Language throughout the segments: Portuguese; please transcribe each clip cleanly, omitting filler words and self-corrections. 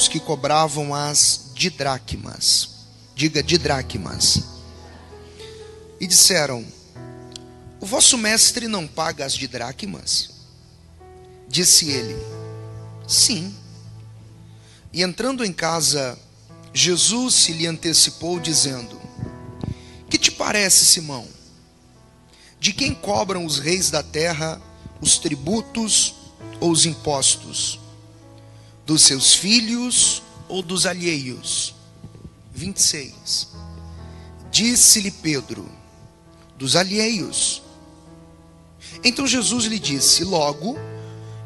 os que cobravam as didraqumas. Diga, didraqumas. E disseram: o vosso mestre não paga as didraqumas? Disse ele: sim. E entrando em casa, Jesus se lhe antecipou, dizendo: que te parece, Simão? De quem cobram os reis da terra os tributos ou os impostos? Dos seus filhos ou dos alheios? 26. Disse-lhe Pedro: dos alheios. Então Jesus lhe disse: logo,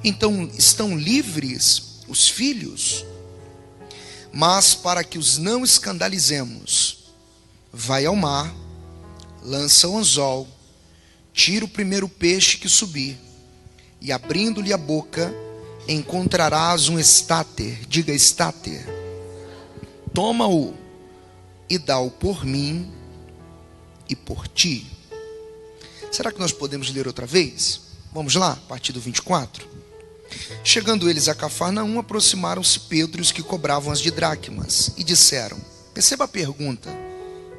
então estão livres os filhos? Mas para que os não escandalizemos, vai ao mar, lança o anzol, tira o primeiro peixe que subir, e abrindo-lhe a boca, encontrarás um estáter. Diga, estáter. Toma-o e dá-o por mim e por ti. Será que nós podemos ler outra vez? Vamos lá, a partir do 24. Chegando eles a Cafarnaum, aproximaram-se Pedro e os que cobravam as didraqumas, e disseram, perceba a pergunta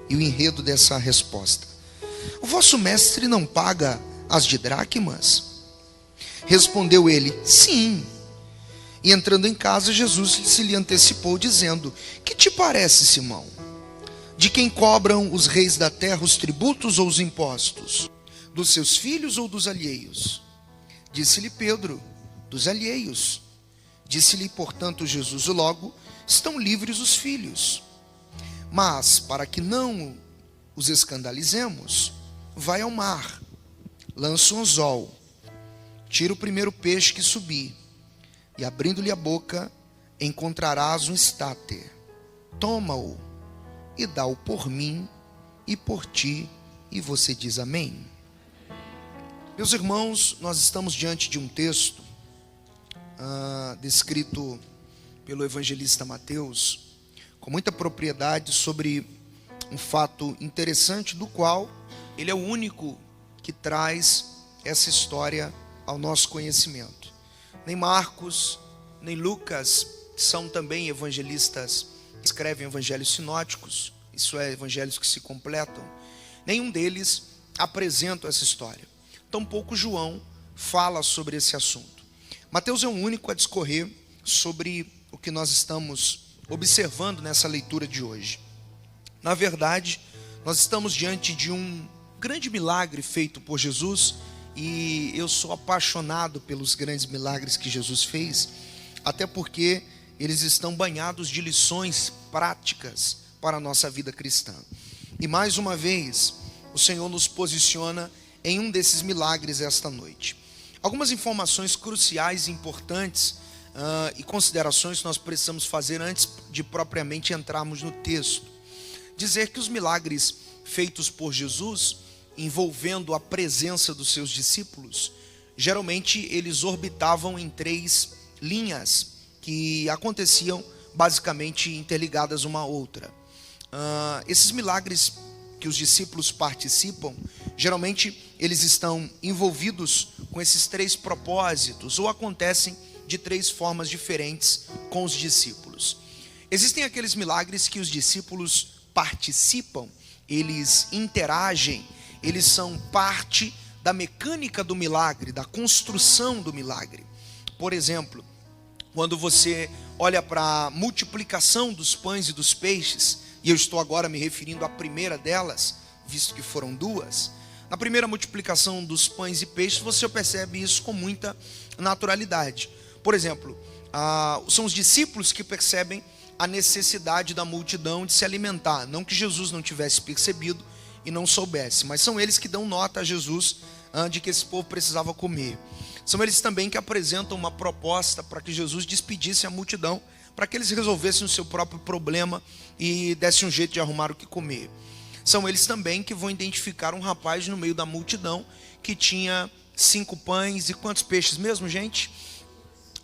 e o enredo dessa resposta: o vosso mestre não paga as didraqumas? Respondeu ele: sim. E entrando em casa, Jesus se lhe antecipou, dizendo: que te parece, Simão? De quem cobram os reis da terra os tributos ou os impostos? Dos seus filhos ou dos alheios? Disse-lhe Pedro: dos alheios. Disse-lhe, portanto, Jesus: logo, estão livres os filhos. Mas, para que não os escandalizemos, vai ao mar, lança um anzol, tira o primeiro peixe que subir, e abrindo-lhe a boca, encontrarás um estáter. Toma-o e dá-o por mim e por ti. E você diz amém? Meus irmãos, nós estamos diante de um texto descrito pelo evangelista Mateus com muita propriedade sobre um fato interessante, do qual ele é o único que traz essa história ao nosso conhecimento. Nem Marcos, nem Lucas, que são também evangelistas, escrevem evangelhos sinóticos, isso é, evangelhos que se completam, nenhum deles apresenta essa história. Tampouco João fala sobre esse assunto. Mateus é o único a discorrer sobre o que nós estamos observando nessa leitura de hoje. Na verdade, nós estamos diante de um grande milagre feito por Jesus, e eu sou apaixonado pelos grandes milagres que Jesus fez, até porque eles estão banhados de lições práticas para a nossa vida cristã. E mais uma vez, o Senhor nos posiciona em um desses milagres esta noite. Algumas informações cruciais e importantes e considerações nós precisamos fazer antes de propriamente entrarmos no texto. Dizer que os milagres feitos por Jesus, envolvendo a presença dos seus discípulos, geralmente eles orbitavam em 3 linhas que aconteciam basicamente interligadas uma à outra. Esses milagres que os discípulos participam, geralmente eles estão envolvidos com esses 3 propósitos, ou acontecem de 3 formas diferentes com os discípulos. Existem aqueles milagres que os discípulos participam, eles interagem, eles são parte da mecânica do milagre, da construção do milagre. Por exemplo, quando você olha para a multiplicação dos pães e dos peixes, e eu estou agora me referindo à primeira delas, visto que foram 2, na primeira multiplicação dos pães e peixes, você percebe isso com muita naturalidade. Por exemplo, são os discípulos que percebem a necessidade da multidão de se alimentar. Não que Jesus não tivesse percebido e não soubesse, mas são eles que dão nota a Jesus de que esse povo precisava comer. São eles também que apresentam uma proposta para que Jesus despedisse a multidão, para que eles resolvessem o seu próprio problema e dessem um jeito de arrumar o que comer. São eles também que vão identificar um rapaz no meio da multidão que tinha 5 pães e quantos peixes mesmo, gente?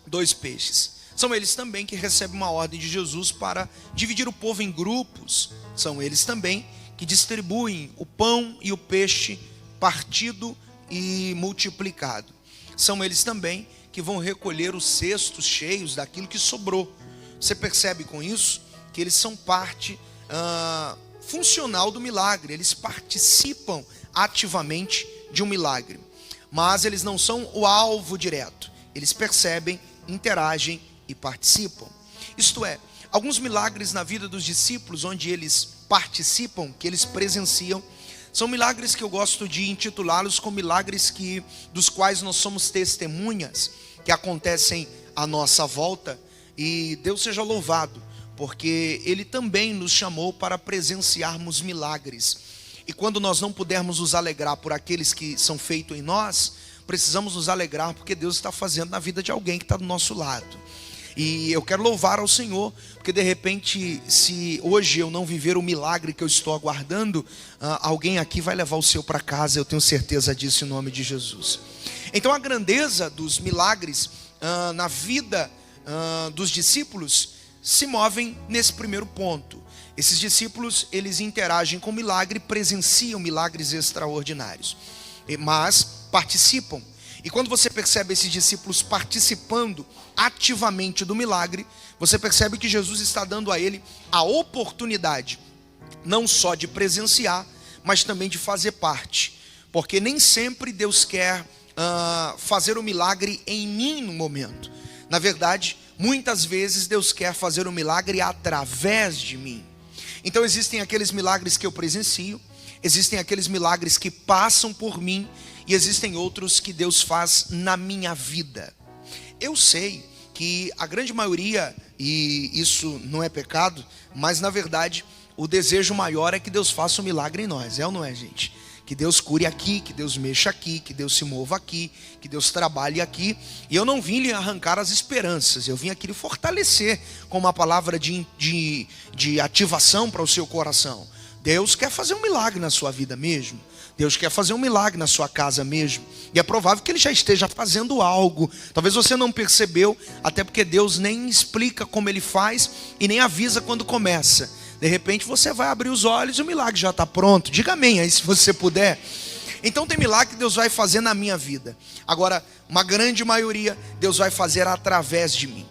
2 peixes. São eles também que recebem uma ordem de Jesus para dividir o povo em grupos. São eles também que distribuem o pão e o peixe partido e multiplicado. São eles também que vão recolher os cestos cheios daquilo que sobrou. Você percebe com isso que eles são parte funcional do milagre. Eles participam ativamente de um milagre. Mas eles não são o alvo direto. Eles percebem, interagem e participam. Isto é, alguns milagres na vida dos discípulos, onde eles participam, que eles presenciam, são milagres que eu gosto de intitulá-los como milagres dos quais nós somos testemunhas, que acontecem à nossa volta. E Deus seja louvado, porque Ele também nos chamou para presenciarmos milagres. E quando nós não pudermos nos alegrar por aqueles que são feitos em nós, precisamos nos alegrar porque Deus está fazendo na vida de alguém que está do nosso lado. E eu quero louvar ao Senhor, porque de repente, se hoje eu não viver o milagre que eu estou aguardando, alguém aqui vai levar o seu para casa, eu tenho certeza disso em nome de Jesus. Então a grandeza dos milagres na vida dos discípulos se movem nesse primeiro ponto. Esses discípulos, eles interagem com o milagre, presenciam milagres extraordinários, mas participam. E quando você percebe esses discípulos participando ativamente do milagre, você percebe que Jesus está dando a ele a oportunidade, não só de presenciar, mas também de fazer parte. Porque nem sempre Deus quer fazer o milagre em mim no momento. Na verdade, muitas vezes Deus quer fazer o milagre através de mim. Então existem aqueles milagres que eu presencio, existem aqueles milagres que passam por mim, e existem outros que Deus faz na minha vida. Eu sei que a grande maioria, e isso não é pecado, mas na verdade o desejo maior é que Deus faça um milagre em nós, é ou não é, gente? Que Deus cure aqui, que Deus mexa aqui, que Deus se mova aqui, que Deus trabalhe aqui. E eu não vim lhe arrancar as esperanças, eu vim aqui lhe fortalecer com uma palavra de ativação para o seu coração. Deus quer fazer um milagre na sua vida mesmo. Deus quer fazer um milagre na sua casa mesmo. E é provável que Ele já esteja fazendo algo. Talvez você não percebeu, até porque Deus nem explica como Ele faz e nem avisa quando começa. De repente você vai abrir os olhos e o milagre já está pronto. Diga amém aí se você puder. Então tem milagre que Deus vai fazer na minha vida. Agora, uma grande maioria, Deus vai fazer através de mim.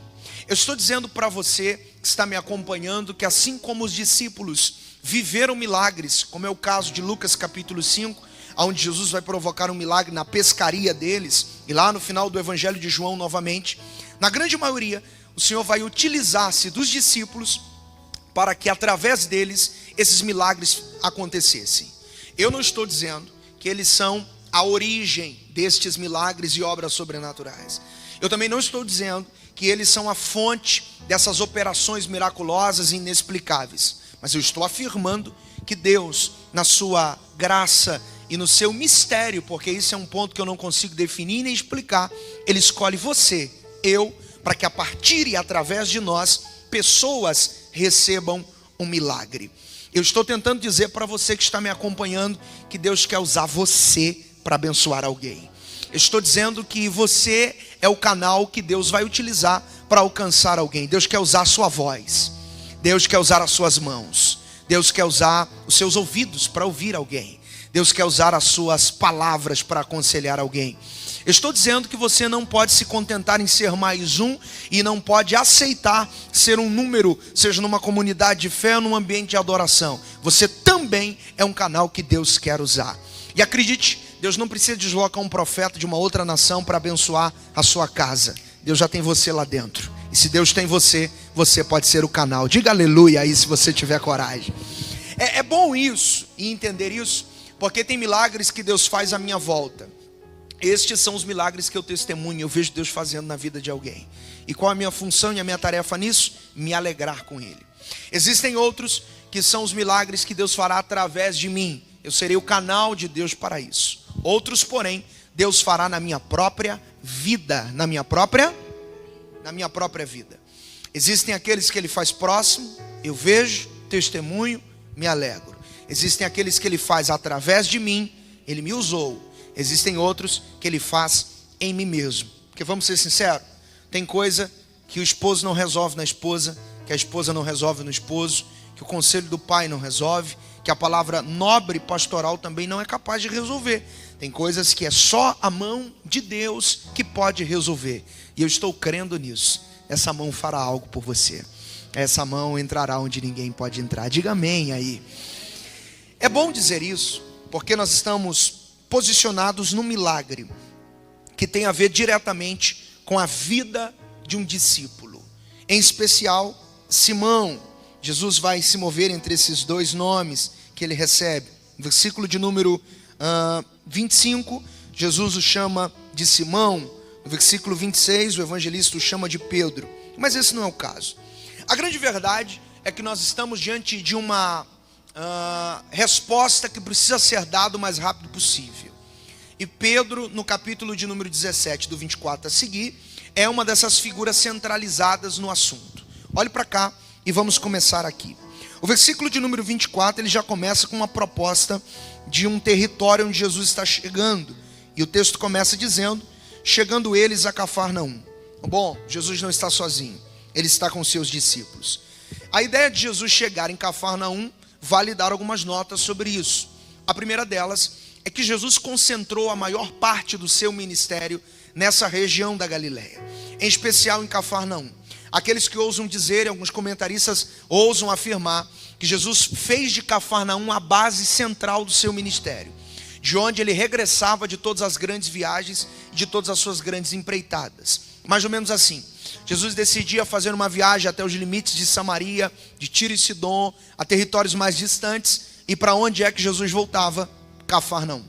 Eu estou dizendo para você que está me acompanhando, que assim como os discípulos viveram milagres, como é o caso de Lucas capítulo 5, onde Jesus vai provocar um milagre na pescaria deles, e lá no final do Evangelho de João novamente, na grande maioria, o Senhor vai utilizar-se dos discípulos para que através deles esses milagres acontecessem. Eu não estou dizendo que eles são a origem destes milagres e obras sobrenaturais. Eu também não estou dizendo que eles são a fonte dessas operações miraculosas e inexplicáveis. Mas eu estou afirmando que Deus, na sua graça e no seu mistério, porque isso é um ponto que eu não consigo definir nem explicar, Ele escolhe você, eu, para que a partir e através de nós, pessoas recebam um milagre. Eu estou tentando dizer para você que está me acompanhando, que Deus quer usar você para abençoar alguém. Eu estou dizendo que você é o canal que Deus vai utilizar para alcançar alguém. Deus quer usar a sua voz. Deus quer usar as suas mãos. Deus quer usar os seus ouvidos para ouvir alguém. Deus quer usar as suas palavras para aconselhar alguém. Eu estou dizendo que você não pode se contentar em ser mais um e não pode aceitar ser um número, seja numa comunidade de fé ou num ambiente de adoração. Você também é um canal que Deus quer usar. E acredite, Deus não precisa deslocar um profeta de uma outra nação para abençoar a sua casa. Deus já tem você lá dentro. E se Deus tem você, você pode ser o canal. Diga aleluia aí se você tiver coragem. É bom isso e entender isso, porque tem milagres que Deus faz à minha volta. Estes são os milagres que eu testemunho, eu vejo Deus fazendo na vida de alguém. E qual a minha função e a minha tarefa nisso? Me alegrar com Ele. Existem outros que são os milagres que Deus fará através de mim. Eu serei o canal de Deus para isso. Outros, porém, Deus fará na minha própria vida. Na minha própria vida. Existem aqueles que Ele faz próximo, eu vejo, testemunho, me alegro. Existem aqueles que Ele faz através de mim, Ele me usou. Existem outros que Ele faz em mim mesmo. Porque vamos ser sinceros, tem coisa que o esposo não resolve na esposa, que a esposa não resolve no esposo, que o conselho do pai não resolve, que a palavra nobre pastoral também não é capaz de resolver. Tem coisas que é só a mão de Deus que pode resolver. E eu estou crendo nisso. essa mão fará algo por você. Essa mão entrará onde ninguém pode entrar. Diga amém aí. É bom dizer isso, porque nós estamos posicionados no milagre que tem a ver diretamente com a vida de um discípulo. Em especial, Simão. Jesus vai se mover entre esses dois nomes que ele recebe. No versículo de número 25, Jesus o chama de Simão. No versículo 26, o evangelista o chama de Pedro. Mas esse não é o caso. A grande verdade é que nós estamos diante de uma resposta que precisa ser dada o mais rápido possível. E Pedro, no capítulo de número 17, do 24 a seguir, é uma dessas figuras centralizadas no assunto. Olhe para cá e vamos começar aqui. O versículo de número 24, ele já começa com uma proposta de um território onde Jesus está chegando. E o texto começa dizendo: chegando eles a Cafarnaum. Bom, Jesus não está sozinho, ele está com seus discípulos. A ideia de Jesus chegar em Cafarnaum vale dar algumas notas sobre isso. A primeira delas é que Jesus concentrou a maior parte do seu ministério nessa região da Galileia, em especial em Cafarnaum. Aqueles que ousam dizer, alguns comentaristas ousam afirmar, que Jesus fez de Cafarnaum a base central do seu ministério, de onde ele regressava de todas as grandes viagens e de todas as suas grandes empreitadas. Mais ou menos assim, Jesus decidia fazer uma viagem até os limites de Samaria, de Tiro e Sidom, a territórios mais distantes. E para onde é que Jesus voltava? Cafarnaum.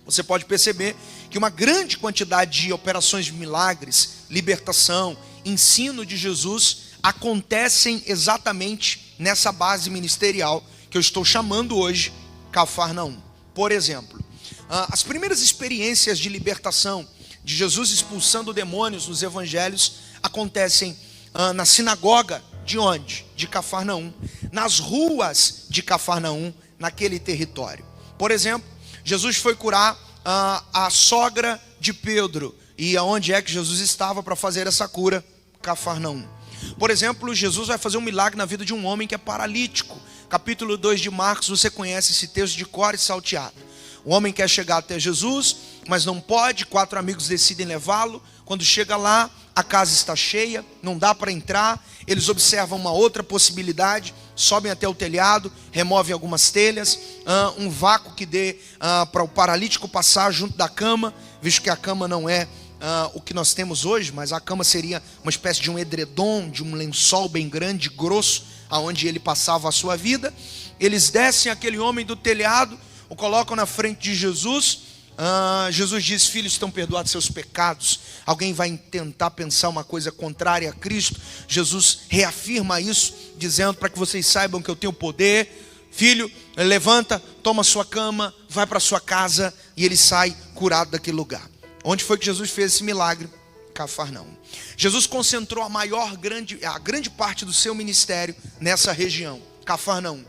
Você pode perceber que uma grande quantidade de operações de milagres, libertação, ensino de Jesus acontecem exatamente nessa base ministerial que eu estou chamando hoje Cafarnaum. Por exemplo, as primeiras experiências de libertação de Jesus expulsando demônios nos evangelhos acontecem na sinagoga de onde? De Cafarnaum, nas ruas de Cafarnaum, naquele território. Por exemplo, Jesus foi curar a sogra de Pedro. E aonde é que Jesus estava para fazer essa cura? Cafarnaum. Por exemplo, Jesus vai fazer um milagre na vida de um homem que é paralítico. Capítulo 2 de Marcos, você conhece esse texto de cor e salteado. O homem quer chegar até Jesus, mas não pode. 4 amigos decidem levá-lo. Quando chega lá, a casa está cheia, não dá para entrar. Eles observam uma outra possibilidade, sobem até o telhado, removem algumas telhas, um vácuo que dê para o paralítico passar junto da cama, visto que a cama não é o que nós temos hoje, mas a cama seria uma espécie de um edredom, de um lençol bem grande, grosso, aonde ele passava a sua vida. Eles descem aquele homem do telhado, o colocam na frente de Jesus. Jesus diz: filhos, estão perdoados seus pecados. Alguém vai tentar pensar uma coisa contrária a Cristo? Jesus reafirma isso, dizendo para que vocês saibam que eu tenho poder. Filho, levanta, toma sua cama, vai para sua casa. E ele sai curado daquele lugar. Onde foi que Jesus fez esse milagre? Cafarnaum. Jesus concentrou a grande parte do seu ministério nessa região, Cafarnaum.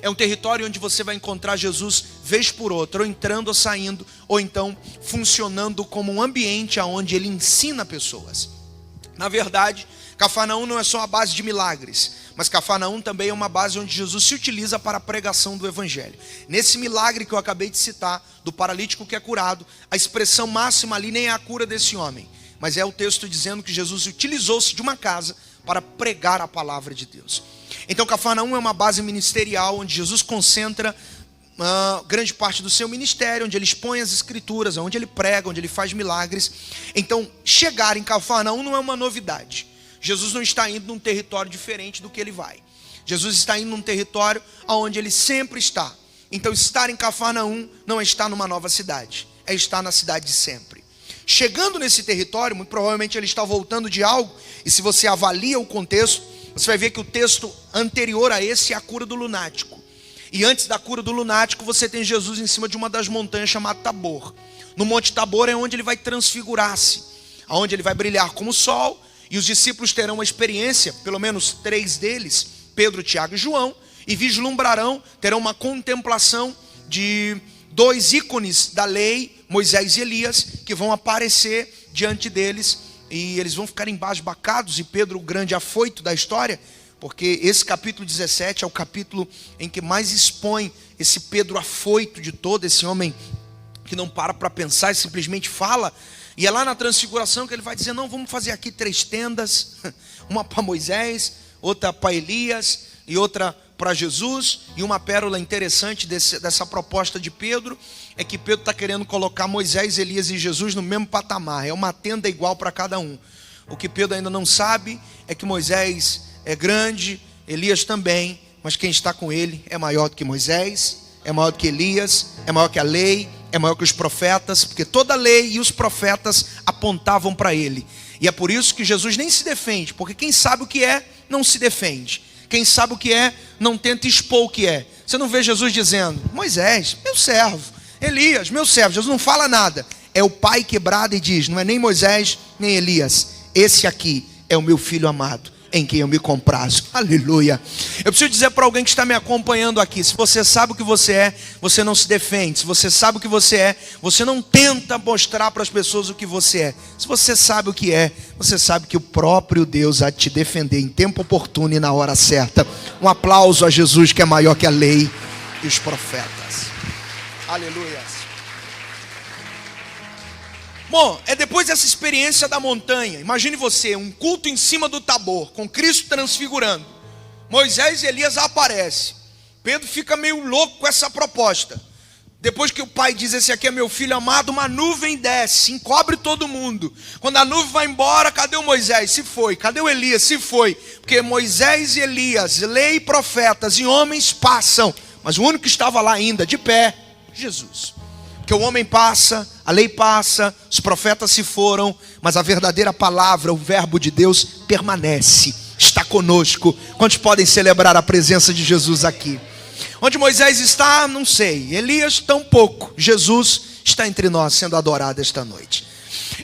É um território onde você vai encontrar Jesus vez por outra, ou entrando ou saindo, ou então funcionando como um ambiente onde ele ensina pessoas. Na verdade, Cafarnaum não é só a base de milagres, mas Cafarnaum também é uma base onde Jesus se utiliza para a pregação do evangelho. Nesse milagre que eu acabei de citar, do paralítico que é curado, a expressão máxima ali nem é a cura desse homem, mas é o texto dizendo que Jesus utilizou-se de uma casa para pregar a palavra de Deus. Então Cafarnaum é uma base ministerial onde Jesus concentra grande parte do seu ministério, onde ele expõe as escrituras, onde ele prega, onde ele faz milagres. Então chegar em Cafarnaum não é uma novidade. Jesus não está indo num território diferente do que ele vai. Jesus está indo num território onde ele sempre está. Então estar em Cafarnaum não é estar numa nova cidade, é estar na cidade de sempre. Chegando nesse território, muito provavelmente ele está voltando de algo. E se você avalia o contexto, você vai ver que o texto anterior a esse é a cura do lunático. E antes da cura do lunático, você tem Jesus em cima de uma das montanhas chamada Tabor. No Monte Tabor é onde ele vai transfigurar-se, onde ele vai brilhar como o sol. E os discípulos terão uma experiência, pelo menos 3 deles, Pedro, Tiago e João, e vislumbrarão, terão uma contemplação de 2 ícones da lei, Moisés e Elias, que vão aparecer diante deles, e eles vão ficar embasbacados. E Pedro, o grande afoito da história, porque esse capítulo 17 é o capítulo em que mais expõe esse Pedro afoito de todo, esse homem que não para pensar e simplesmente fala, E é lá na transfiguração que ele vai dizer: não, vamos fazer aqui 3 tendas, uma para Moisés, outra para Elias e outra para Jesus. E uma pérola interessante dessa proposta de Pedro é que Pedro está querendo colocar Moisés, Elias e Jesus no mesmo patamar. É uma tenda igual para cada um. O que Pedro ainda não sabe é que Moisés é grande, Elias também, mas quem está com ele é maior do que Moisés, é maior do que Elias, é maior que a lei, é maior que os profetas, porque toda a lei e os profetas apontavam para ele. E é por isso que Jesus nem se defende, porque quem sabe o que é, não se defende. Quem sabe o que é, não tenta expor o que é. Você não vê Jesus dizendo: Moisés, meu servo, Elias, meu servo. Jesus não fala nada. É o pai quebrado e diz: não é nem Moisés, nem Elias. Esse aqui é o meu filho amado, em quem eu me comprazo. Aleluia. Eu preciso dizer para alguém que está me acompanhando aqui: se você sabe o que você é, você não se defende. Se você sabe o que você é, você não tenta mostrar para as pessoas o que você é. Se você sabe o que é, você sabe que o próprio Deus há de te defender em tempo oportuno e na hora certa. Um aplauso a Jesus, que é maior que a lei e os profetas. Aleluia. Bom, é depois dessa experiência da montanha. Imagine você, um culto em cima do Tabor, com Cristo transfigurando. Moisés e Elias aparecem. Pedro fica meio louco com essa proposta. Depois que o pai diz: esse aqui é meu filho amado, uma nuvem desce, encobre todo mundo. Quando a nuvem vai embora, cadê o Moisés? Se foi. Cadê o Elias? Se foi. Porque Moisés e Elias, lei, profetas e homens passam, mas o único que estava lá ainda, de pé, Jesus. Porque o homem passa, a lei passa, os profetas se foram, mas a verdadeira palavra, o verbo de Deus, permanece, está conosco. Quantos podem celebrar a presença de Jesus aqui? Onde Moisés está, não sei. Elias, tão pouco. Jesus está entre nós, sendo adorado esta noite.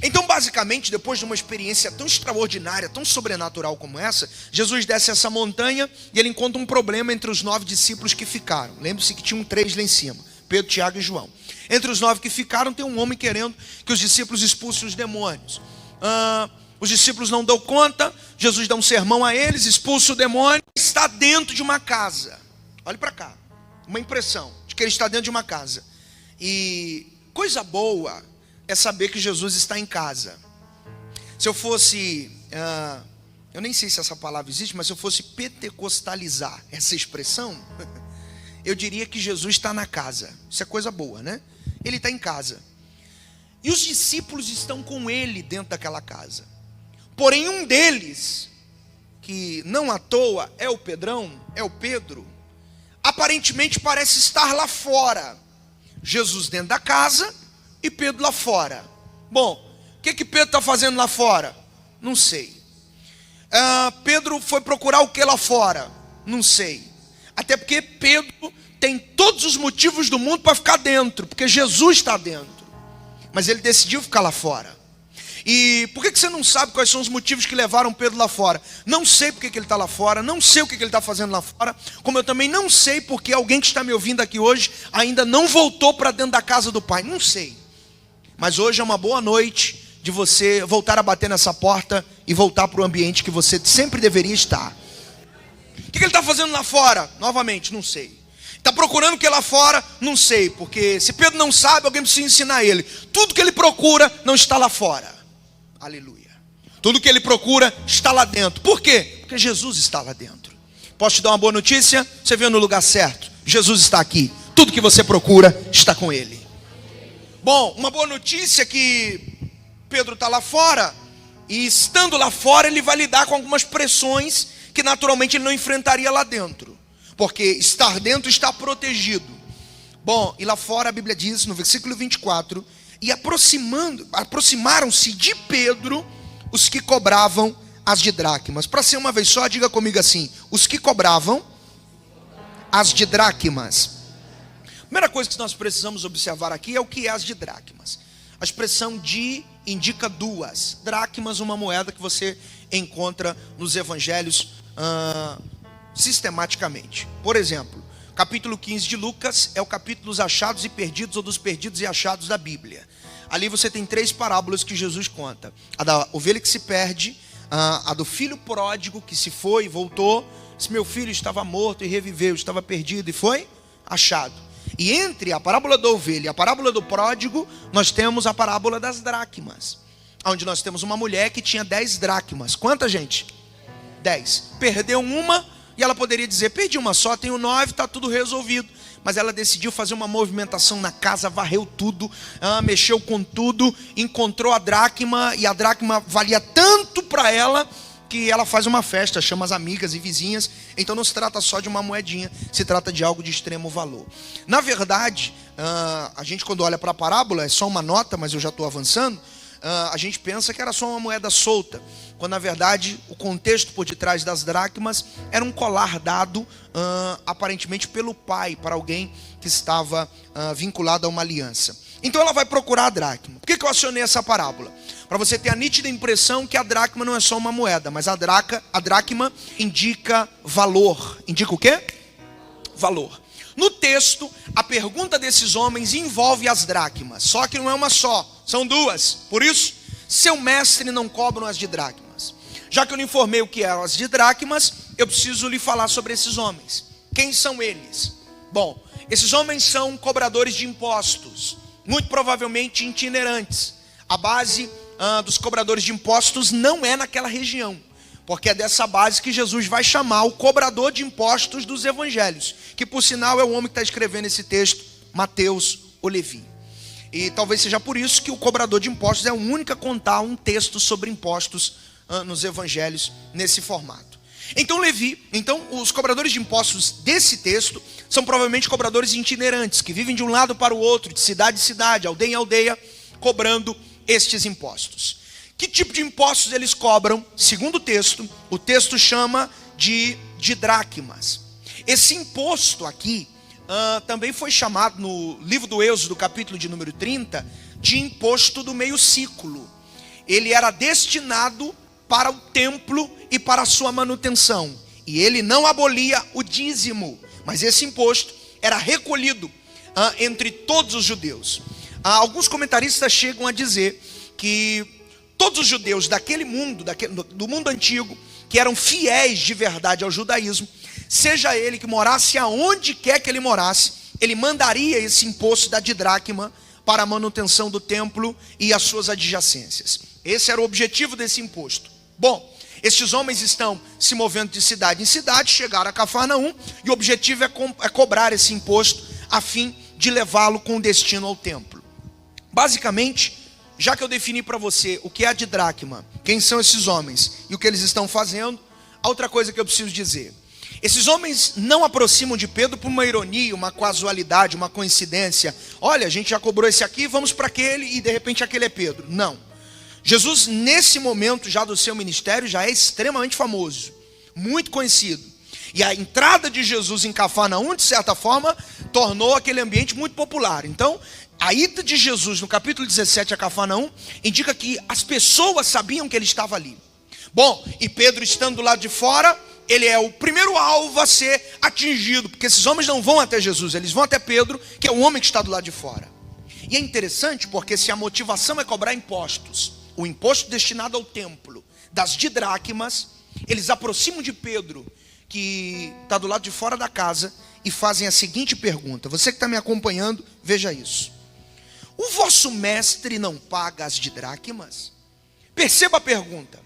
Então, basicamente, depois de uma experiência tão extraordinária, tão sobrenatural como essa, Jesus desce essa montanha e ele encontra um problema entre os 9 discípulos que ficaram. Lembre-se que tinham 3 lá em cima: Pedro, Tiago e João. Entre os 9 que ficaram, tem um homem querendo que os discípulos expulsem os demônios. Os discípulos não dão conta. Jesus dá um sermão a eles, expulsa o demônio. Está dentro de uma casa. Olhe para cá. Uma impressão de que ele está dentro de uma casa. E coisa boa é saber que Jesus está em casa. Se eu fosse, eu nem sei se essa palavra existe, mas se eu fosse pentecostalizar essa expressão, eu diria que Jesus está na casa. Isso é coisa boa, né? Ele está em casa. E os discípulos estão com ele dentro daquela casa. Porém, um deles, que não à toa é o Pedrão, é o Pedro, aparentemente parece estar lá fora. Jesus dentro da casa e Pedro lá fora. Bom, o que Pedro está fazendo lá fora? Não sei. Pedro foi procurar o que lá fora? Não sei. Até porque Pedro tem todos os motivos do mundo para ficar dentro, porque Jesus está dentro. Mas ele decidiu ficar lá fora. E por que você não sabe quais são os motivos que levaram Pedro lá fora? Não sei porque que ele está lá fora, não sei o que ele está fazendo lá fora, como eu também não sei porque alguém que está me ouvindo aqui hoje ainda não voltou para dentro da casa do Pai. Não sei. Mas hoje é uma boa noite de você voltar a bater nessa porta e voltar para o ambiente que você sempre deveria estar. O que ele está fazendo lá fora? Novamente, não sei. Está procurando o que lá fora? Não sei. Porque se Pedro não sabe, alguém precisa ensinar ele. Tudo que ele procura não está lá fora. Aleluia. Tudo que ele procura está lá dentro. Por quê? Porque Jesus está lá dentro. Posso te dar uma boa notícia? Você veio no lugar certo. Jesus está aqui. Tudo que você procura está com ele. Bom, uma boa notícia é que Pedro está lá fora. E estando lá fora, ele vai lidar com algumas pressões que naturalmente ele não enfrentaria lá dentro. Porque estar dentro está protegido. Bom, e lá fora a Bíblia diz no versículo 24: e aproximaram-se de Pedro os que cobravam as didracmas. Para ser uma vez só, diga comigo assim: os que cobravam as didracmas. Primeira coisa que nós precisamos observar aqui é o que é as didracmas. A expressão di indica 2 dracmas, uma moeda que você encontra nos evangelhos sistematicamente. Por exemplo, capítulo 15 de Lucas é o capítulo dos achados e perdidos, ou dos perdidos e achados da Bíblia. Ali você tem 3 parábolas que Jesus conta: a da ovelha que se perde, a do filho pródigo que se foi e voltou. Esse meu filho estava morto e reviveu, estava perdido e foi achado. E entre a parábola da ovelha e a parábola do pródigo, nós temos a parábola das dracmas, onde nós temos uma mulher que tinha 10 dracmas. Quanta, gente? 10. Perdeu uma e ela poderia dizer, perdi uma só, tenho 9, está tudo resolvido. Mas ela decidiu fazer uma movimentação na casa, varreu tudo, mexeu com tudo, encontrou a dracma, e a dracma valia tanto para ela, que ela faz uma festa, chama as amigas e vizinhas. Então não se trata só de uma moedinha, se trata de algo de extremo valor. Na verdade, a gente quando olha para a parábola, é só uma nota, mas eu já estou avançando, a gente pensa que era só uma moeda solta, quando na verdade o contexto por detrás das dracmas era um colar dado aparentemente pelo pai para alguém que estava vinculado a uma aliança. Então ela vai procurar a dracma. Por que eu acionei essa parábola? Para você ter a nítida impressão que a dracma não é só uma moeda, mas a dracma indica valor. Indica o quê? Valor. No texto, a pergunta desses homens envolve as dracmas, só que não é uma só, são duas. Por isso, seu mestre não cobram as de dracmas. Já que eu lhe informei o que eram as de dracmas, eu preciso lhe falar sobre esses homens. Quem são eles? Bom, esses homens são cobradores de impostos, muito provavelmente itinerantes. A base dos cobradores de impostos não é naquela região, porque é dessa base que Jesus vai chamar o cobrador de impostos dos evangelhos, que por sinal é o homem que está escrevendo esse texto, Mateus ou Levi. E talvez seja por isso que o cobrador de impostos é o único a contar um texto sobre impostos nos evangelhos nesse formato. Então os cobradores de impostos desse texto são provavelmente cobradores itinerantes, que vivem de um lado para o outro, de cidade em cidade, aldeia em aldeia, cobrando estes impostos. Que tipo de impostos eles cobram? Segundo o texto chama de dracmas. Esse imposto aqui também foi chamado no livro do Êxodo, capítulo de número 30, de imposto do meio ciclo. Ele era destinado para o templo e para a sua manutenção. E ele não abolia o dízimo, mas esse imposto era recolhido entre todos os judeus. Alguns comentaristas chegam a dizer que todos os judeus daquele mundo, do mundo antigo, que eram fiéis de verdade ao judaísmo, seja ele que morasse aonde quer que ele morasse, ele mandaria esse imposto da didracma para a manutenção do templo e as suas adjacências. Esse era o objetivo desse imposto. Bom, estes homens estão se movendo de cidade em cidade, chegaram a Cafarnaum, e o objetivo é cobrar esse imposto a fim de levá-lo com destino ao templo. Basicamente, já que eu defini para você o que é a didracma, quem são esses homens e o que eles estão fazendo, a outra coisa que eu preciso dizer: esses homens não aproximam de Pedro por uma ironia, uma casualidade, uma coincidência. Olha, a gente já cobrou esse aqui, vamos para aquele e de repente aquele é Pedro. Não. Jesus, nesse momento já do seu ministério, já é extremamente famoso, muito conhecido. E a entrada de Jesus em Cafarnaum, de certa forma, tornou aquele ambiente muito popular. Então, a ida de Jesus no capítulo 17 a Cafarnaum indica que as pessoas sabiam que ele estava ali. Bom, e Pedro estando do lado de fora, ele é o primeiro alvo a ser atingido, porque esses homens não vão até Jesus, eles vão até Pedro, que é o homem que está do lado de fora. E é interessante porque se a motivação é cobrar impostos, o imposto destinado ao templo, das didracmas, eles aproximam de Pedro, que está do lado de fora da casa, e fazem a seguinte pergunta. Você que está me acompanhando, veja isso: o vosso mestre não paga as didracmas? Perceba a pergunta.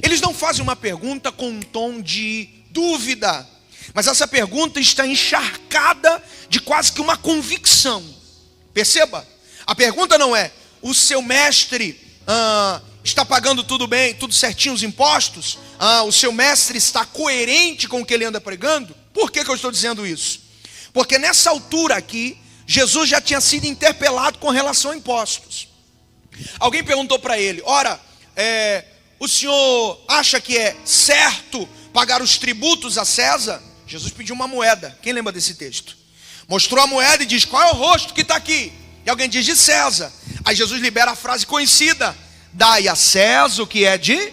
Eles não fazem uma pergunta com um tom de dúvida, mas essa pergunta está encharcada de quase que uma convicção. Perceba, a pergunta não é: o seu mestre está pagando tudo bem, tudo certinho os impostos? O seu mestre está coerente com o que ele anda pregando? Por que eu estou dizendo isso? Porque nessa altura aqui, Jesus já tinha sido interpelado com relação a impostos. Alguém perguntou para ele: ora, o senhor acha que é certo pagar os tributos a César? Jesus pediu uma moeda. Quem lembra desse texto? Mostrou a moeda e diz: qual é o rosto que está aqui? E alguém diz: de César. Aí Jesus libera a frase conhecida: dai a César o que é de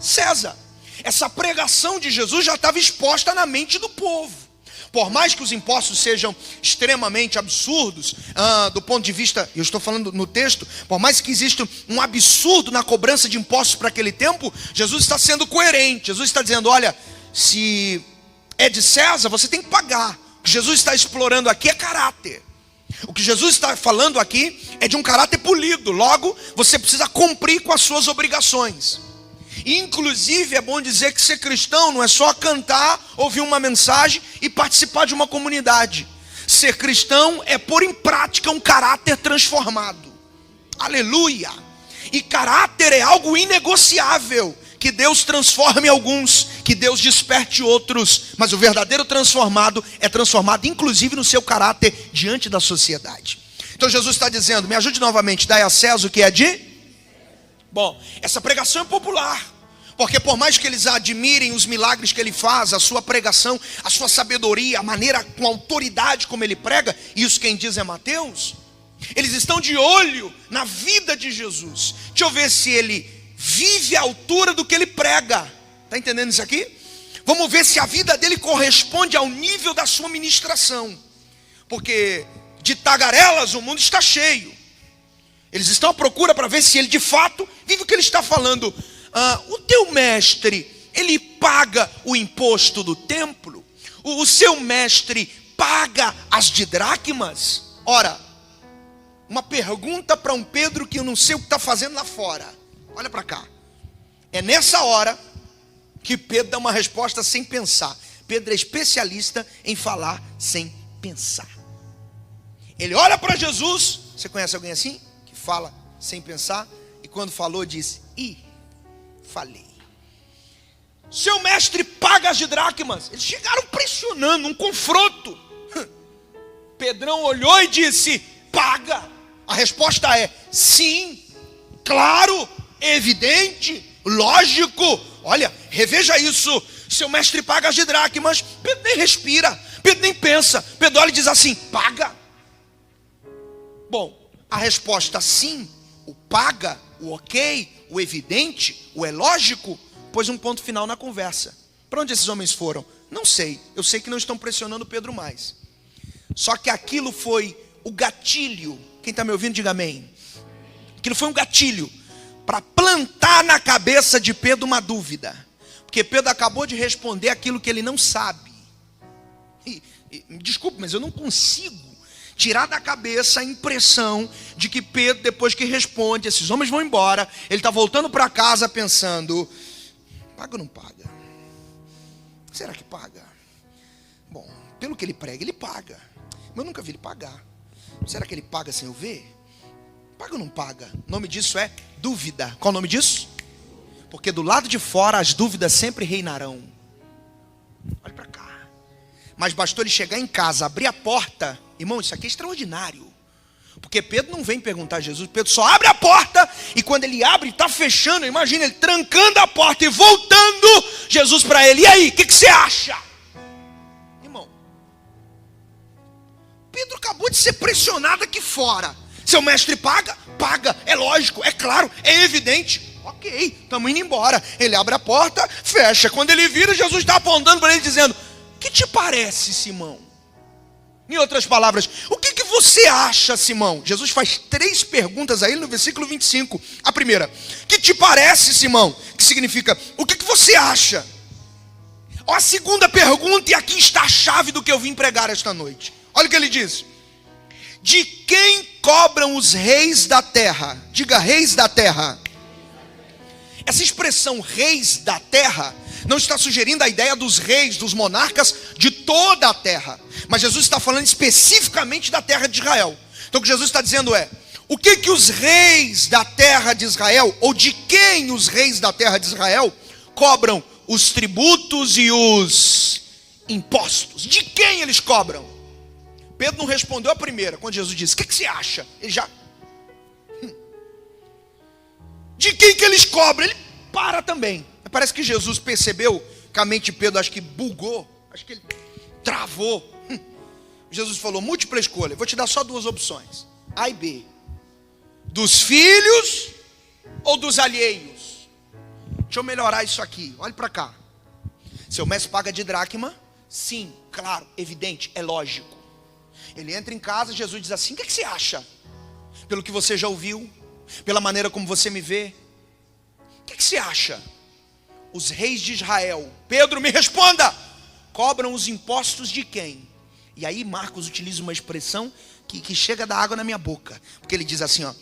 César. Essa pregação de Jesus já estava exposta na mente do povo. Por mais que os impostos sejam extremamente absurdos, do ponto de vista, eu estou falando no texto, por mais que exista um absurdo na cobrança de impostos para aquele tempo, Jesus está sendo coerente. Jesus está dizendo: olha, se é de César, você tem que pagar, que Jesus está explorando aqui é caráter. O que Jesus está falando aqui é de um caráter polido. Logo, você precisa cumprir com as suas obrigações. Inclusive, é bom dizer que ser cristão não é só cantar, ouvir uma mensagem e participar de uma comunidade. Ser cristão é pôr em prática um caráter transformado. Aleluia! E caráter é algo inegociável. Que Deus transforme alguns, que Deus desperte outros. Mas o verdadeiro transformado é transformado inclusive no seu caráter diante da sociedade. Então Jesus está dizendo, me ajude novamente, dai a César o que é de... Bom, essa pregação é popular, porque por mais que eles admirem os milagres que ele faz, a sua pregação, a sua sabedoria, a maneira com autoridade como ele prega, isso quem diz é Mateus, eles estão de olho na vida de Jesus. Deixa eu ver se ele vive à altura do que ele prega. Está entendendo isso aqui? Vamos ver se a vida dele corresponde ao nível da sua ministração. Porque de tagarelas o mundo está cheio. Eles estão à procura para ver se ele de fato vive o que ele está falando. O teu mestre, ele paga o imposto do templo? O seu mestre paga as didracmas? Ora, uma pergunta para um Pedro que eu não sei o que está fazendo lá fora. Olha para cá. É nessa hora que Pedro dá uma resposta sem pensar. Pedro é especialista em falar sem pensar. Ele olha para Jesus. Você conhece alguém assim? Que fala sem pensar. E quando falou disse, falei. Seu mestre paga as didracmas. Eles chegaram pressionando, um confronto. Pedrão olhou e disse, paga. A resposta é, sim, claro, evidente, lógico. Olha, reveja isso. Seu mestre paga as didracmas. Pedro nem respira, Pedro nem pensa. Pedro olha e diz assim, paga. Bom, a resposta sim, o paga, o ok, o evidente, o é lógico, pôs um ponto final na conversa. Para onde esses homens foram? Não sei, eu sei que não estão pressionando Pedro mais. Só que aquilo foi o gatilho. Quem está me ouvindo, diga amém. Aquilo foi um gatilho para plantar na cabeça de Pedro uma dúvida. Porque Pedro acabou de responder aquilo que ele não sabe. Desculpe, mas eu não consigo tirar da cabeça a impressão de que Pedro, depois que responde, esses homens vão embora, ele está voltando para casa pensando, paga ou não paga? Será que paga? Bom, pelo que ele prega, ele paga. Mas eu nunca vi ele pagar. Será que ele paga sem eu ver? Paga ou não paga? O nome disso é dúvida. Qual o nome disso? Porque do lado de fora as dúvidas sempre reinarão. Olha para cá. Mas bastou ele chegar em casa, abrir a porta. Irmão, isso aqui é extraordinário. Porque Pedro não vem perguntar a Jesus. Pedro só abre a porta. E quando ele abre, está fechando. Imagina ele trancando a porta e voltando. Jesus para ele, e aí, o que você acha? Irmão, Pedro acabou de ser pressionado aqui fora. Seu mestre paga? Paga, é lógico, é claro, é evidente. Ok, estamos indo embora. Ele abre a porta, fecha. Quando ele vira, Jesus está apontando para ele dizendo, o que te parece, Simão? Em outras palavras, o que você acha, Simão? Jesus faz 3 perguntas a ele no versículo 25. A primeira, o que te parece, Simão? Que significa, o que você acha? A segunda pergunta, e aqui está a chave do que eu vim pregar esta noite. Olha o que ele diz. De quem cobram os reis da terra? Diga, reis da terra. Essa expressão reis da terra não está sugerindo a ideia dos reis, dos monarcas de toda a terra. Mas Jesus está falando especificamente da terra de Israel. Então o que Jesus está dizendo é, o que os reis da terra de Israel, ou de quem os reis da terra de Israel cobram os tributos e os impostos? De quem eles cobram? Pedro não respondeu a primeira, quando Jesus disse, o que você acha? Ele já... De quem que eles cobram? Ele para também. Parece que Jesus percebeu que a mente de Pedro, acho que bugou, acho que ele travou. Jesus falou, múltipla escolha, vou te dar só 2 opções, A e B. Dos filhos ou dos alheios? Deixa eu melhorar isso aqui, olhe para cá. Seu mestre paga de dracma? Sim, claro, evidente, é lógico. Ele entra em casa, Jesus diz assim, o que você acha? Pelo que você já ouviu, pela maneira como você me vê, o que você acha? Os reis de Israel, Pedro, me responda, cobram os impostos de quem? E aí Marcos utiliza uma expressão que chega a dar água na minha boca. Porque ele diz assim, ó,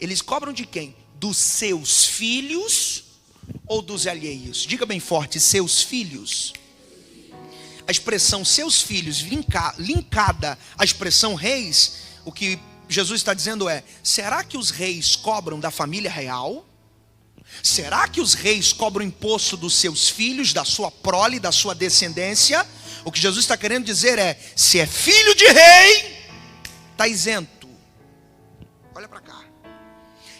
eles cobram de quem? Dos seus filhos ou dos alheios? Diga bem forte, seus filhos. A expressão seus filhos linkada à expressão reis, o que Jesus está dizendo é, será que os reis cobram da família real? Será que os reis cobram imposto dos seus filhos, da sua prole, da sua descendência? O que Jesus está querendo dizer é, se é filho de rei, está isento. Olha para cá.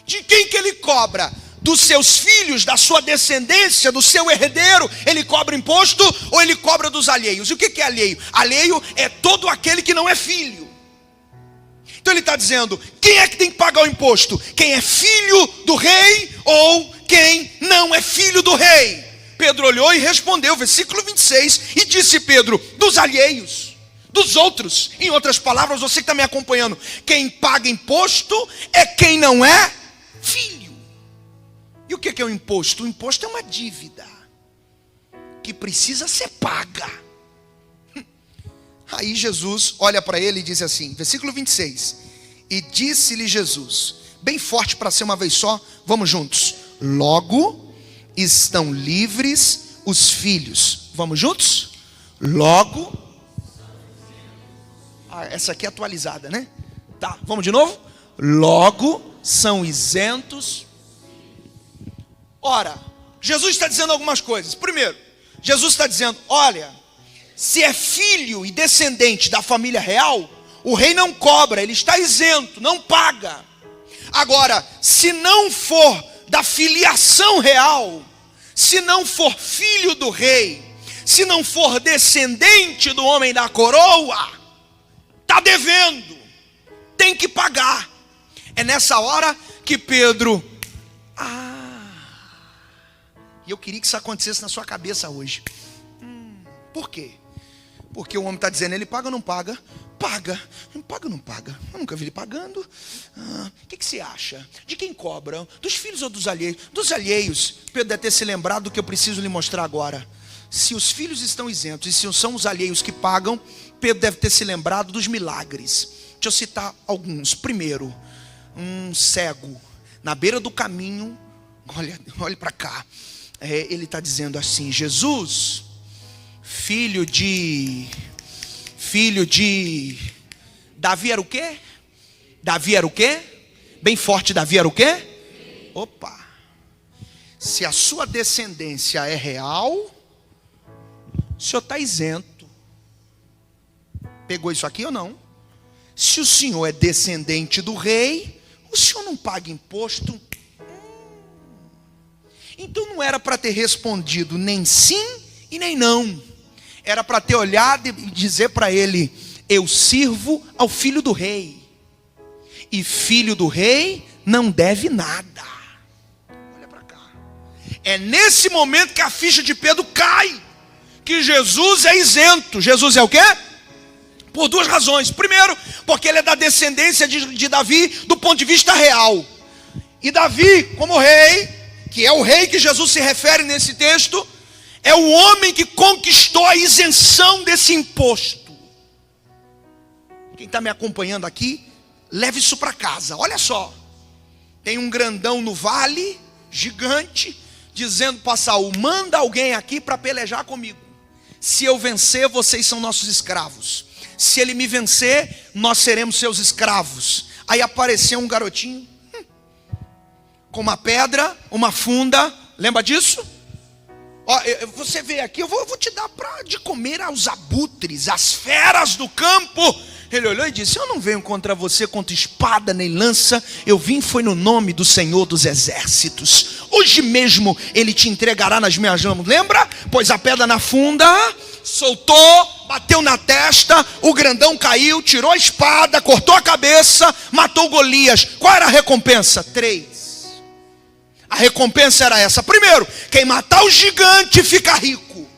De quem que ele cobra? Dos seus filhos, da sua descendência, do seu herdeiro, ele cobra imposto ou ele cobra dos alheios? E o que é alheio? Alheio é todo aquele que não é filho. Então ele está dizendo, quem é que tem que pagar o imposto? Quem é filho do rei ou quem não é filho do rei? Pedro olhou e respondeu, versículo 26, e disse Pedro, dos alheios, dos outros. Em outras palavras, você que está me acompanhando, quem paga imposto é quem não é filho. E o que é o imposto? O imposto é uma dívida que precisa ser paga. Aí Jesus olha para ele e diz assim, versículo 26, e disse-lhe Jesus, bem forte para ser uma vez só, vamos juntos, logo estão livres os filhos. Vamos juntos? Logo, essa aqui é atualizada, né? Tá, vamos de novo? Logo são isentos. Ora, Jesus está dizendo algumas coisas. Primeiro, Jesus está dizendo, olha, se é filho e descendente da família real, o rei não cobra, ele está isento, não paga. Agora, se não for da filiação real, se não for filho do rei, se não for descendente do homem da coroa, está devendo, tem que pagar. É nessa hora que Pedro, e eu queria que isso acontecesse na sua cabeça hoje. Por quê? Porque o homem está dizendo, ele paga ou não paga? Paga. Não paga ou não paga? Eu nunca vi ele pagando. O que você acha? De quem cobra? Dos filhos ou dos alheios? Dos alheios. Pedro deve ter se lembrado do que eu preciso lhe mostrar agora. Se os filhos estão isentos e se são os alheios que pagam, Pedro deve ter se lembrado dos milagres. Deixa eu citar alguns. Primeiro, um cego na beira do caminho. Olha para cá. Ele está dizendo assim, Jesus, filho de Davi era o quê? Davi era o quê? Bem forte, Davi era o quê? Opa! Se a sua descendência é real, o senhor está isento. Pegou isso aqui ou não? Se o senhor é descendente do rei, o senhor não paga imposto. Então não era para ter respondido nem sim e nem não. Era para ter olhado e dizer para ele, eu sirvo ao filho do rei. E filho do rei não deve nada. Olha para cá. É nesse momento que a ficha de Pedro cai. Que Jesus é isento. Jesus é o quê? Por duas razões. Primeiro, porque ele é da descendência de Davi do ponto de vista real. E Davi, como rei, que é o rei que Jesus se refere nesse texto, é o homem que conquistou a isenção desse imposto. Quem está me acompanhando aqui, leve isso para casa. Olha só, tem um grandão no vale, gigante, dizendo para Saul, manda alguém aqui para pelejar comigo. Se eu vencer, vocês são nossos escravos. Se ele me vencer, nós seremos seus escravos. Aí apareceu um garotinho, com uma pedra, uma funda, lembra disso? Ó, você vê aqui, eu vou te dar de comer aos abutres, às feras do campo. Ele olhou e disse, eu não venho contra você contra espada nem lança, eu vim foi no nome do Senhor dos exércitos. Hoje mesmo ele te entregará nas minhas mãos, lembra? Pôs a pedra na funda, soltou, bateu na testa, o grandão caiu, tirou a espada, cortou a cabeça, matou Golias. Qual era a recompensa? 3. A recompensa era essa. Primeiro, quem matar o gigante fica rico.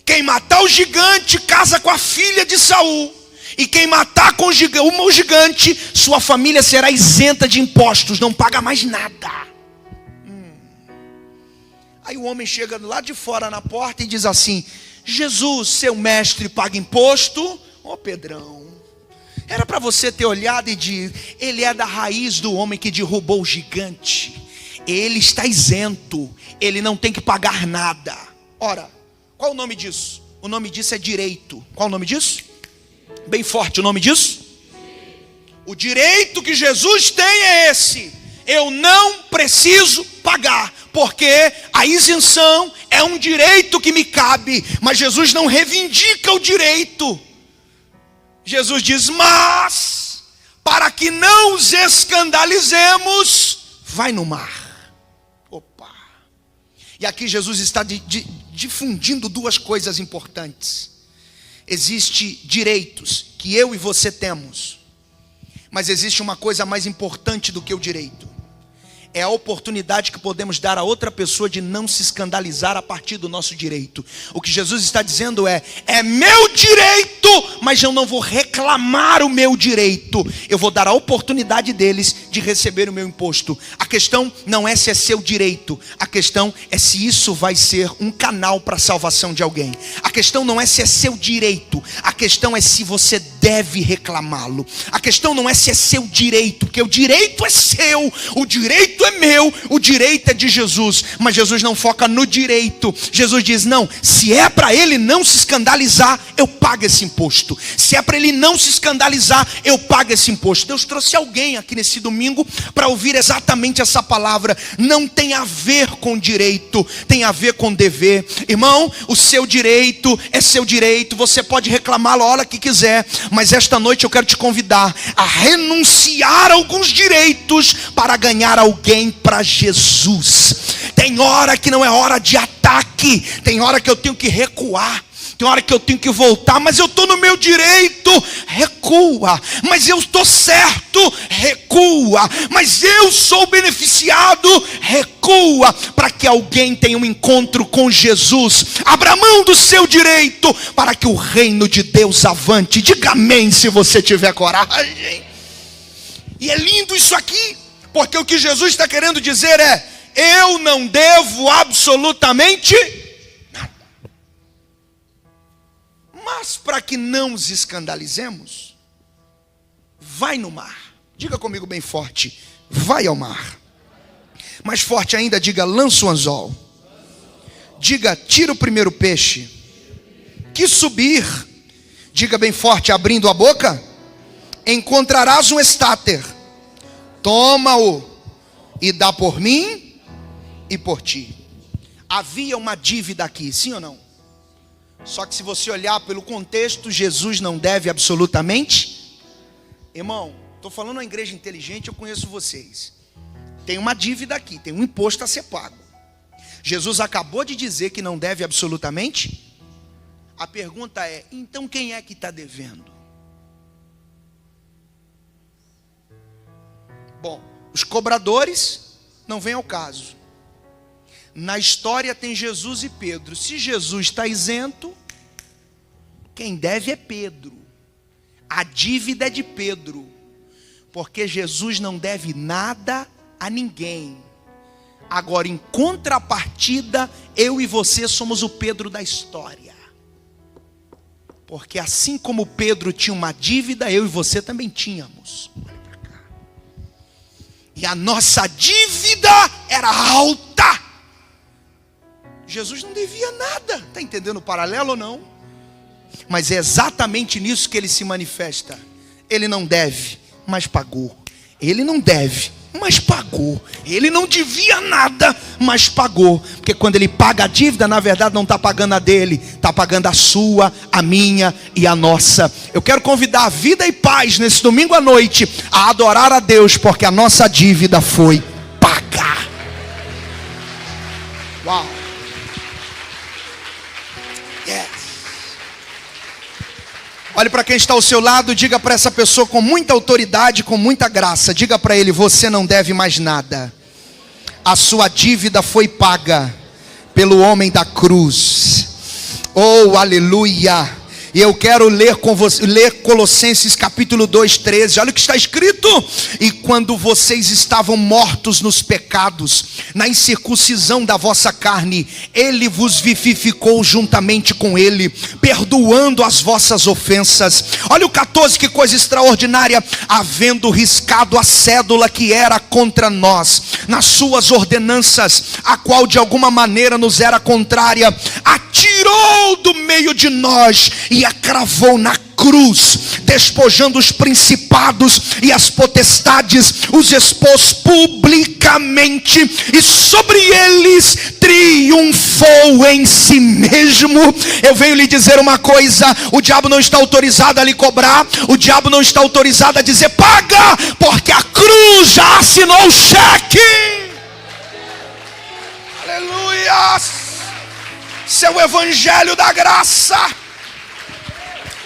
Quem matar o gigante casa com a filha de Saul. E quem matar com o gigante, sua família será isenta de impostos, não paga mais nada. Aí o homem chega lá de fora na porta e diz assim, Jesus, seu mestre paga imposto. Pedrão, era para você ter olhado e dito: ele é da raiz do homem que derrubou o gigante, ele está isento, ele não tem que pagar nada. Ora, qual o nome disso? O nome disso é direito. Qual o nome disso? Bem forte, o nome disso? O direito que Jesus tem é esse: eu não preciso pagar, porque a isenção é um direito que me cabe. Mas Jesus não reivindica o direito. Jesus diz: mas, para que não os escandalizemos, vai no mar. Opa! E aqui Jesus está difundindo duas coisas importantes. Existem direitos que eu e você temos, mas existe uma coisa mais importante do que o direito: é a oportunidade que podemos dar a outra pessoa de não se escandalizar a partir do nosso direito. O que Jesus está dizendo é meu direito, mas eu não vou reclamar o meu direito. Eu vou dar a oportunidade deles de receber o meu imposto. A questão não é se é seu direito. A questão é se isso vai ser um canal para a salvação de alguém. A questão não é se é seu direito. A questão é se você deve reclamá-lo. A questão não é se é seu direito, porque o direito é seu, o direito é meu, o direito é de Jesus. Mas Jesus não foca no direito. Jesus diz: não, se é para ele não se escandalizar, eu pago esse imposto. Se é para ele não se escandalizar, eu pago esse imposto. Deus trouxe alguém aqui nesse domingo para ouvir exatamente essa palavra. Não tem a ver com direito, tem a ver com dever. Irmão, o seu direito é seu direito, você pode reclamá-lo a hora que quiser, mas esta noite eu quero te convidar a renunciar a alguns direitos para ganhar alguém para Jesus. Tem hora que não é hora de ataque, tem hora que eu tenho que recuar, tem hora que eu tenho que voltar, mas eu estou no meu direito, recua. Mas eu estou certo, recua. Mas eu sou beneficiado, recua. Para que alguém tenha um encontro com Jesus, abra mão do seu direito, para que o reino de Deus avante. Diga amém se você tiver coragem. E é lindo isso aqui, porque o que Jesus está querendo dizer é: eu não devo absolutamente nada. Mas para que não nos escandalizemos, vai no mar. Diga comigo bem forte: vai ao mar. Mais forte ainda, diga: lança o anzol. Diga: tira o primeiro peixe. Que subir, diga bem forte, abrindo a boca, encontrarás um estáter. Toma-o e dá por mim e por ti. Havia uma dívida aqui, sim ou não? Só que se você olhar pelo contexto, Jesus não deve absolutamente. Irmão, estou falando uma igreja inteligente, eu conheço vocês. Tem uma dívida aqui, tem um imposto a ser pago. Jesus acabou de dizer que não deve absolutamente. A pergunta é: então quem é que está devendo? Bom, os cobradores não vêm ao caso. Na história tem Jesus e Pedro. Se Jesus está isento, quem deve é Pedro. A dívida é de Pedro, porque Jesus não deve nada a ninguém. Agora, em contrapartida, eu e você somos o Pedro da história. Porque assim como Pedro tinha uma dívida, eu e você também tínhamos. Olha para cá. E a nossa dívida era alta. Jesus não devia nada. Está entendendo o paralelo ou não? Mas é exatamente nisso que ele se manifesta. Ele não deve, mas pagou. Ele não deve, mas pagou. Ele não devia nada, mas pagou. Porque quando ele paga a dívida, na verdade não está pagando a dele, está pagando a sua, a minha e a nossa. Eu quero convidar a Vida e Paz nesse domingo à noite a adorar a Deus, porque a nossa dívida foi paga. Uau! Yes. Olhe para quem está ao seu lado, diga para essa pessoa com muita autoridade, com muita graça, diga para ele: você não deve mais nada. A sua dívida foi paga pelo homem da cruz. Oh, aleluia! E eu quero ler com você, ler Colossenses capítulo 2:13. Olha o que está escrito: e quando vocês estavam mortos nos pecados, na incircuncisão da vossa carne, ele vos vivificou juntamente com ele, perdoando as vossas ofensas. Olha o 14, que coisa extraordinária: havendo riscado a cédula que era contra nós, nas suas ordenanças, a qual de alguma maneira nos era contrária, atirou do meio de nós e a cravou na cruz, despojando os principados e as potestades, os expôs publicamente, e sobre eles triunfou em si mesmo. Eu venho lhe dizer uma coisa: o diabo não está autorizado a lhe cobrar, o diabo não está autorizado a dizer paga, porque a cruz já assinou o cheque. Aleluia! Seu evangelho da graça.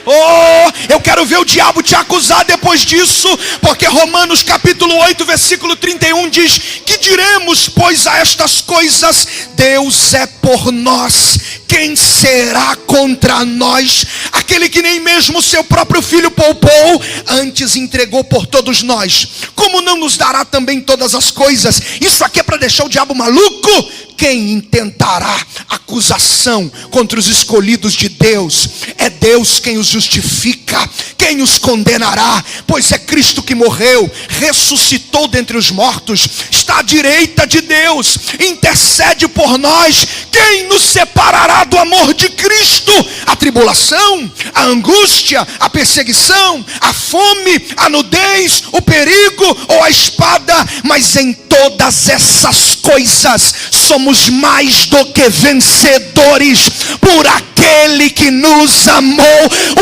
Oh, eu quero ver o diabo te acusar depois disso, porque Romanos capítulo 8, versículo 31 diz: que diremos, pois, a estas coisas? Deus é por nós, quem será contra nós? Aquele que nem mesmo seu próprio filho poupou, antes entregou por todos nós, como não nos dará também todas as coisas? Isso aqui é para deixar o diabo maluco. Quem intentará acusação contra os escolhidos de Deus? É Deus quem os justifica. Quem os condenará? Pois é Cristo que morreu, ressuscitou dentre os mortos, está à direita de Deus, intercede por nós. Quem nos separará do amor de Cristo? A tribulação, a angústia, a perseguição, a fome, a nudez, o perigo ou a espada? Mas em todas essas coisas somos mais do que vencedores por aquele que nos amou.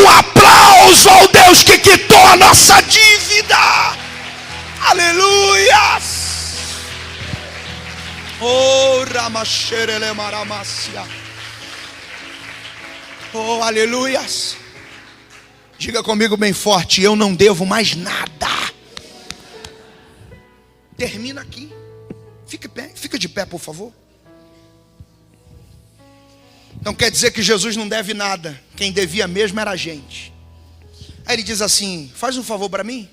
Um aplauso ao Deus que quitou a nossa dívida. Aleluia. Oh, Ramachere Maramácia. Oh, aleluias. Diga comigo bem forte: eu não devo mais nada. Termina aqui. Fica de pé, por favor. Então quer dizer que Jesus não deve nada. Quem devia mesmo era a gente. Aí ele diz assim: faz um favor para mim,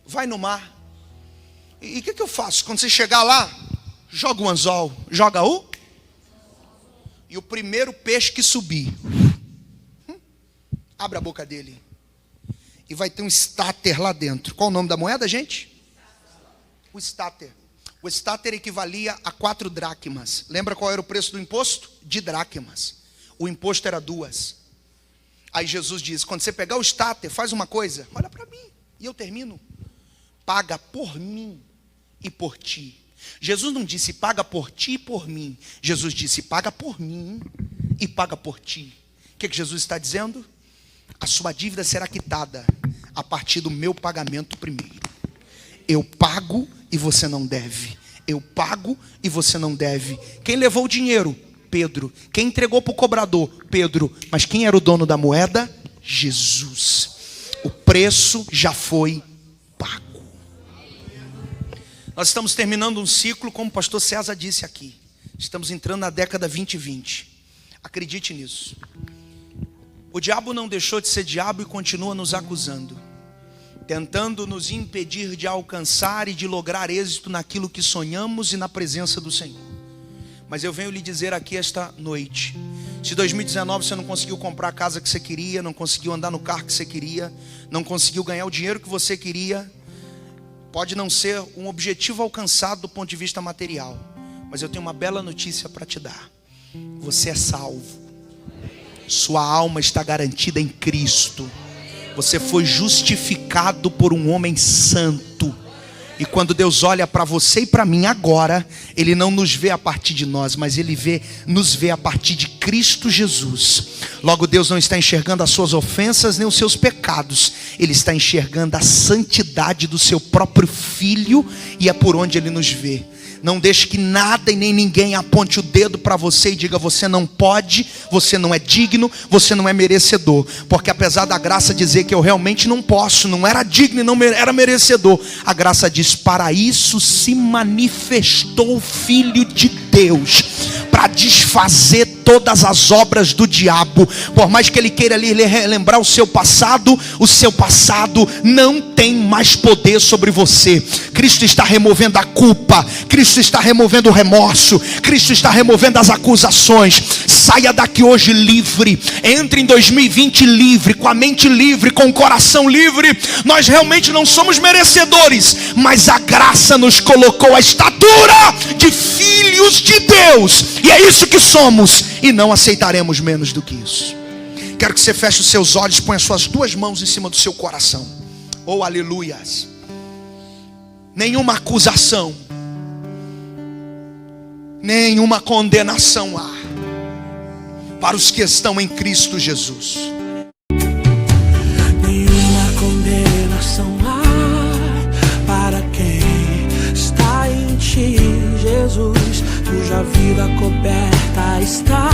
vai no mar. E o que eu faço? Quando você chegar lá, joga o anzol. Joga o? E o primeiro peixe que subir, abre a boca dele, e vai ter um estáter lá dentro. Qual o nome da moeda, gente? O estáter. O estáter equivalia a 4 dracmas. Lembra qual era o preço do imposto? De dracmas. O imposto era 2. Aí Jesus diz: quando você pegar o estáter, faz uma coisa, olha para mim, e eu termino. Paga por mim e por ti. Jesus não disse paga por ti e por mim. Jesus disse paga por mim e paga por ti. O que Jesus está dizendo? A sua dívida será quitada a partir do meu pagamento primeiro. Eu pago e você não deve. Eu pago e você não deve. Quem levou o dinheiro? Pedro. Quem entregou para o cobrador? Pedro. Mas quem era o dono da moeda? Jesus. O preço já foi pago. Nós estamos terminando um ciclo, como o pastor César disse aqui. Estamos entrando na década 2020. Acredite nisso. O diabo não deixou de ser diabo e continua nos acusando, tentando nos impedir de alcançar e de lograr êxito naquilo que sonhamos e na presença do Senhor. Mas eu venho lhe dizer aqui esta noite: se 2019 você não conseguiu comprar a casa que você queria, não conseguiu andar no carro que você queria, não conseguiu ganhar o dinheiro que você queria, pode não ser um objetivo alcançado do ponto de vista material, mas eu tenho uma bela notícia para te dar: você é salvo. Sua alma está garantida em Cristo. Você foi justificado por um homem santo. E quando Deus olha para você e para mim agora, Ele não nos vê a partir de nós, mas Ele nos vê a partir de Cristo Jesus. Logo, Deus não está enxergando as suas ofensas nem os seus pecados. Ele está enxergando a santidade do seu próprio Filho, e é por onde Ele nos vê. Não deixe que nada e nem ninguém aponte o dedo para você e diga: você não pode, você não é digno, você não é merecedor. Porque apesar da graça dizer que eu realmente não posso, não era digno e não era merecedor, a graça diz: para isso se manifestou o Filho de Deus, para desfazer todas as obras do diabo. Por mais que ele queira ali relembrar o seu passado não tem mais poder sobre você. Cristo está removendo a culpa, Cristo está removendo o remorso, Cristo está removendo as acusações. Saia daqui hoje livre, entre em 2020 livre, com a mente livre, com o coração livre. Nós realmente não somos merecedores, mas a graça nos colocou a estatura de filhos de Deus, e é isso que somos, e não aceitaremos menos do que isso. Quero que você feche os seus olhos, ponha suas duas mãos em cima do seu coração. Oh, aleluias. Nenhuma acusação, nenhuma condenação há para os que estão em Cristo Jesus. Nenhuma condenação há para quem está em ti, Jesus, cuja vida coberta está